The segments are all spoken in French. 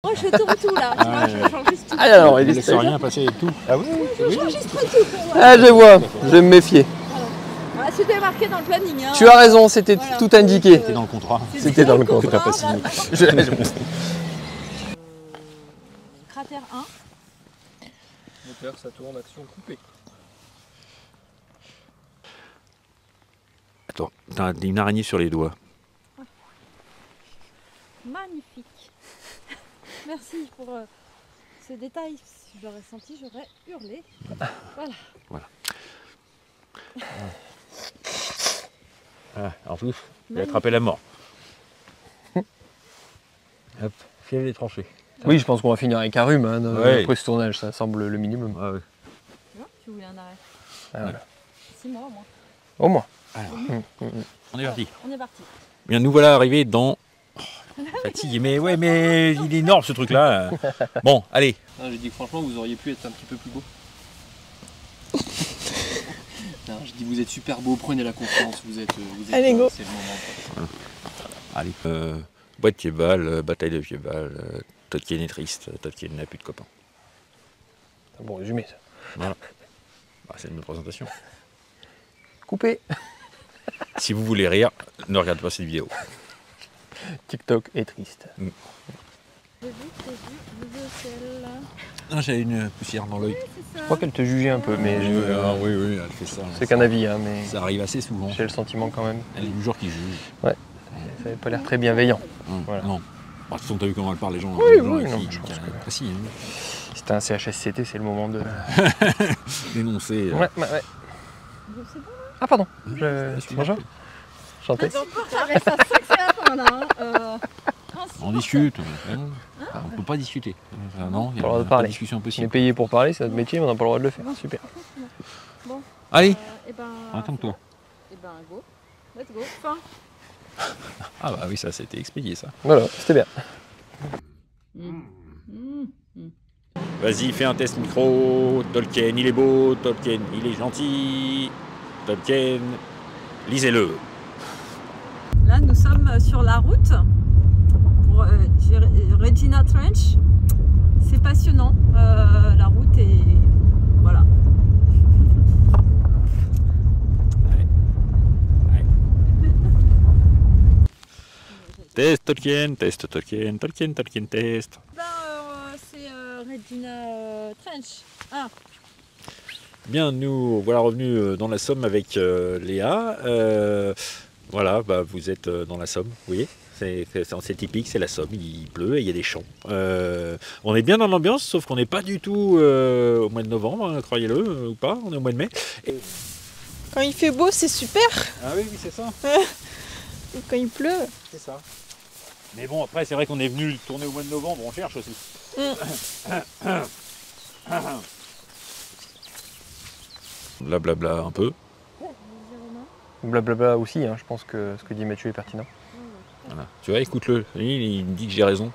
Moi je tourne tout là, tu vois, j'enregistre tout. Ah alors, il ne laisse rien passer et tout. Ah oui, J'enregistre tout. Ah je vois, je vais me méfier. Voilà, c'était marqué dans le planning. Hein. Tu as raison, c'était Voilà, tout indiqué. c'était dans le contrat. C'était dans le contrat. Tout à fait signé. Cratère 1. Moteur, ça tourne, action coupée. Attends, t'as une araignée sur les doigts. Magnifique. Merci pour ce détail. Si je l'aurais senti, j'aurais hurlé. Voilà. Ah, en plus, il a attrapé la mort. Hop, filet les tranchées. Oui, je pense qu'on va finir avec un rhume hein, Ouais. après ce tournage, ça semble le minimum. Ah, ouais. Tu vois, tu voulais un arrêt. Ah, voilà. 6 mois au moins. Au moins. Alors, on est parti. On est parti. Bien, nous voilà arrivés dans... Oh, fatigué, mais ouais, mais il est énorme ce truc-là. Bon, allez. J'ai dit que franchement, vous auriez pu être un petit peu plus beau. Non, je dis vous êtes super beau, prenez la confiance, vous êtes Allez, go. c'est le moment. Allez. Boîte Piedval, bataille de Piedval, Tolkien est triste, Tolkien n'a plus de copains. C'est un bon résumé ça. Voilà. Bah, c'est une présentation. Coupé. Si vous voulez rire, ne regardez pas cette vidéo. TikTok est triste. J'ai vu, je veux celle-là. Ah, j'ai une poussière dans l'œil. Je crois qu'elle te jugeait un peu, mais Oui, elle fait ça. c'est qu'un avis, hein, mais Ça arrive assez souvent. j'ai le sentiment quand même. Elle est du genre qui juge. Ça n'avait pas l'air très bienveillant. Voilà. Non. Bah, de toute façon, t'as vu comment elle parle, les gens. Oui, les gens oui, avec non, qui- je pense qui- que- précis, hein. Si t'as un CHSCT, c'est le moment de. Dénoncer. Ouais. C'est bon. Ah, pardon. Excuse-moi. Bonjour. Chantez. Avec ça, c'est que c'est la fin là. Hein. On discute. On ne peut pas discuter. Non, il n'y Pas le droit a de pas de parler. discussion On est possible. payé pour parler, c'est notre métier, mais on n'a pas le droit de le faire. Super. Allez, Et ben. attends-toi. Et ben, go. Let's go. Fin. Ah bah oui, ça c'était expédié ça. Voilà, c'était bien. Vas-y, fais un test micro. Tolkien, il est beau. Tolkien, il est gentil. Tolkien, lisez-le. Là, nous sommes sur la route pour Regina Trench. C'est passionnant. La route est. Voilà. Test Tolkien, test Tolkien, Tolkien, Tolkien, test. Ben, c'est Regina Trench. Ah, Bien, nous voilà revenus dans la Somme avec Léa. Voilà, bah, vous êtes dans la Somme, vous voyez, c'est typique, c'est la Somme, il pleut et il y a des champs. On est bien dans l'ambiance, sauf qu'on n'est pas du tout au mois de novembre, hein, croyez-le ou pas, on est au mois de mai. Et... quand il fait beau, c'est super. Ah oui, c'est ça. Et quand il pleut. C'est ça. Mais bon, après, c'est vrai qu'on est venu tourner au mois de novembre, on cherche aussi. Blablabla un peu. Blablabla aussi, hein, je pense que ce que dit Mathieu est pertinent. Voilà. Tu vois, écoute-le. Il me dit que j'ai raison.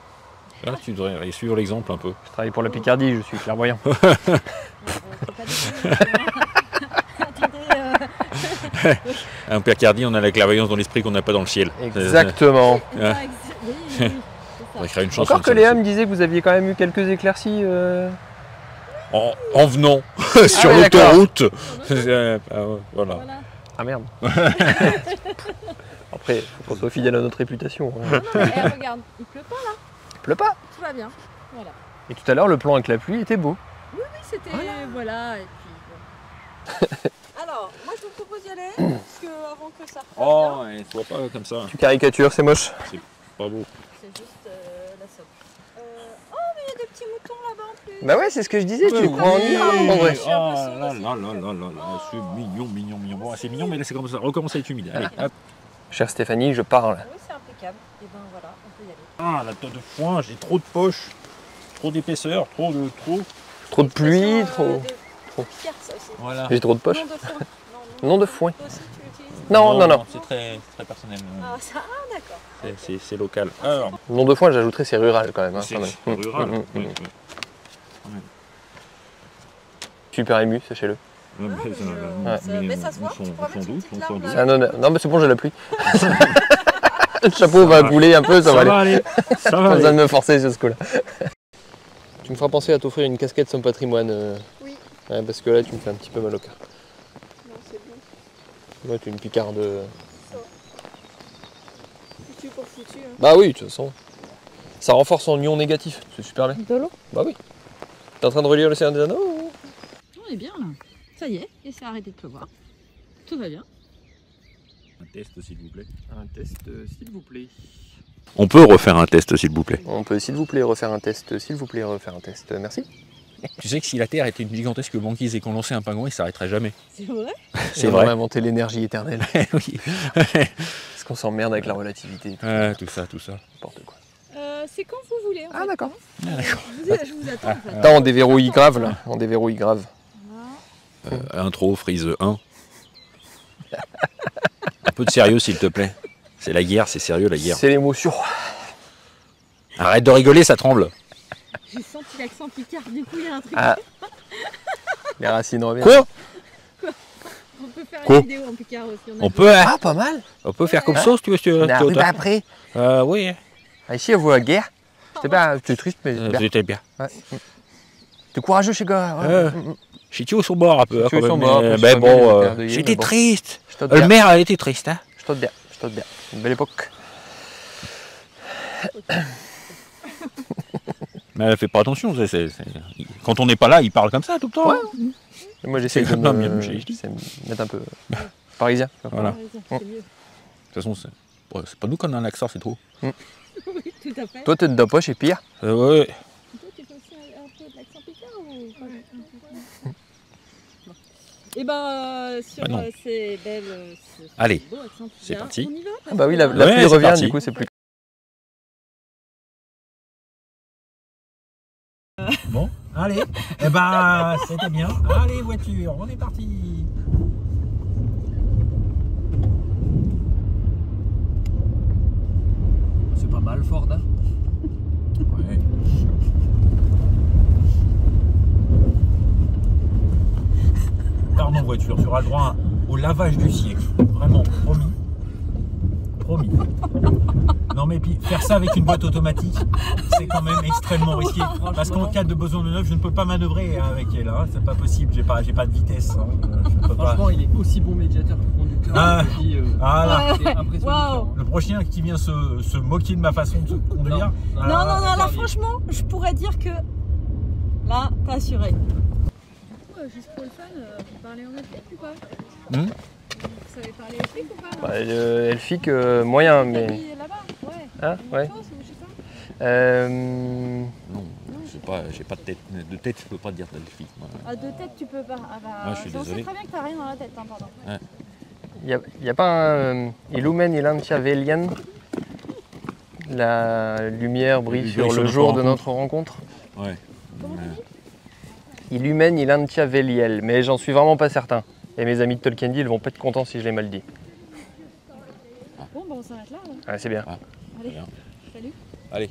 Là, tu devrais suivre l'exemple un peu. Je travaille pour la Picardie, je suis clairvoyant. Un Picardie, on a la clairvoyance dans l'esprit qu'on n'a pas dans le ciel. Exactement. On va créer une chanson. Encore que Léa me disait que vous aviez quand même eu quelques éclaircies. En venant sur ouais, l'autoroute. Voilà. Ah merde. Après, faut qu'on soit fidèle à notre réputation. Hein. Non, mais regarde, il pleut pas là. Il pleut pas. Tout va bien. Voilà. Et tout à l'heure, le plan avec la pluie était beau. Oui, c'était. Voilà. Et puis. Bon. Alors, moi je vous propose d'y aller. Parce que avant que ça refasse Oh, bien, ouais, sois pas comme ça. Tu caricatures, c'est moche. Pas beau. c'est juste la Somme. Oh, mais il y a des petits moutons là-bas en plus. Bah ouais, c'est ce que je disais, tu crois en Irlande en vrai. Oh là là là là là là, c'est mignon, mignon, mignon. Bon, c'est mignon, mais là c'est comme ça, recommence à être humide. Allez, hop. Chère Stéphanie, je parle. Oui, c'est impeccable. Et ben voilà, on peut y aller. Ah, la tonne de foin, j'ai trop de poches, trop d'épaisseur, trop. Trop de pluie, Expression, trop. Pierre, ça aussi. Voilà. J'ai trop de poches. Nom de foin. Nom de foin. Toi aussi, tu l'utilises. Non. C'est très personnel. Ah, ça, d'accord. C'est local. Alors, Nom de foin, j'ajouterais c'est rural quand même. Hein, c'est quand même. rural. Mm, mm, Oui, mm. oui. Super ému, sachez-le. Mais mais ça se voit, tu pourras mettre une petite larme, là. Ah non, mais c'est bon, j'ai la pluie. Le chapeau va couler un peu, ça va aller. Ça va Pas aller. besoin de me forcer sur ce coup-là. Tu me feras penser à t'offrir une casquette sans patrimoine. Oui. Ouais, parce que là, tu me fais un petit peu mal au cœur. Non, c'est bon. Moi, tu es une picarde. Foutu pour foutu. Hein. Bah oui, de toute façon. Ça renforce son ion négatif, c'est super bien. De l'eau. Bah oui. T'es en train de relire le Seigneur des Anneaux? On est bien là. Ça y est, et c'est arrêté de pleuvoir. Tout va bien. Un test, s'il vous plaît. Un test, s'il vous plaît. On peut refaire un test, s'il vous plaît. On peut, s'il vous plaît, refaire un test. S'il vous plaît, refaire un test. Merci. Tu sais que si la Terre était une gigantesque banquise et qu'on lançait un pingouin, il s'arrêterait jamais. C'est vrai? C'est On vrai. a inventé l'énergie éternelle. Oui. Parce qu'on s'emmerde avec la relativité. Tout ça, tout ça. N'importe quoi. C'est quand vous voulez. En Ah fait. d'accord. Je vous attends en fait. Attends, on déverrouille grave là. On déverrouille grave. Voilà. Intro, Freeze 1. Un peu de sérieux, s'il te plaît. C'est la guerre, c'est sérieux la guerre. C'est l'émotion. Arrête de rigoler, ça tremble. J'ai senti l'accent picard, du coup il y a un truc. Ah. Les racines reviennent. Quoi? On peut faire Quoi une vidéo en picard aussi. On peut, Ah, pas mal. faire comme ça, si tu veux. Si tu veux. On arrive après. Oui, Ici, on voit la guerre. C'était triste, mais bien. c'était bien. Ouais. T'es courageux, chez gars. Euh, J'étais au son bord un peu. J'étais hein, au quand son même, bord, mais- après, ben je suis pas bon, bien, le père de Yves, j'étais mais bon. triste. Je t'aide Le bien. maire, elle était triste. Hein. Je t'aide bien. Je t'aide bien. Une belle époque. Mais elle fait pas attention. Quand on n'est pas là, il parle comme ça tout le temps. Ouais. Et moi, j'essaie de C'est comme me... bien, j'ai dit. j'essaie de me mettre un peu parisien. Voilà. De C'est mieux. toute façon, c'est pas nous qu'on a un accent, c'est trop. Oui, tout à fait. Toi, t'es de poche et pire. Ouais. Toi, tu fais aussi un peu de l'accent picard ou pas? Et ben sur Bah non. ces belles. Allez, beaux accents c'est picard, parti. On y va? Ah bah oui, la Ouais, pluie c'est revient, parti. du coup, c'est plus... Bon, allez. Eh ben, c'était bien. Allez, voiture, on est parti. C'est pas mal, Ford. Hein. Ouais. Pardon, voiture, tu auras le droit au lavage du siècle. Vraiment, promis. Promis. Non mais puis faire ça avec une boîte automatique, c'est quand même extrêmement risqué. Parce qu'en cas de besoin de neuf, je ne peux pas manœuvrer avec elle. Hein. C'est pas possible, j'ai pas de vitesse. Hein. Je peux pas. Franchement, il est aussi bon médiateur que conducteur. Ah. Je te dis, Voilà. c'est impressionnant. Waouh. Le prochain qui vient se moquer de ma façon de conduire. Non, non, non, là interdit. franchement, je pourrais dire que là, t'as assuré. Juste pour le fun, vous parlez en elfique ou pas? Hmm. Vous savez parler elfique ou pas? Bah, elfique, moyen, mais... Là-bas, ouais. Ah, ouais. Chose, ou je sais pas. Non, j'ai pas de tête. De tête, je peux pas dire d'elfique. Ah, de tête, tu peux pas. Ah bah, Ah, je suis on désolé. sait très bien que t'as rien dans la tête, hein, pardon. Il y a pas un Illumen Ilantia Velian. La lumière brille sur le jour de notre rencontre. Ouais. Comment tu dis? Illumen Ilantia Veliel, mais j'en suis vraiment pas certain. Et mes amis de Tolkien ils vont pas être contents si je l'ai mal dit. Bon, bah on s'arrête là. Ah, c'est bien. Allez, Bien. salut. Allez.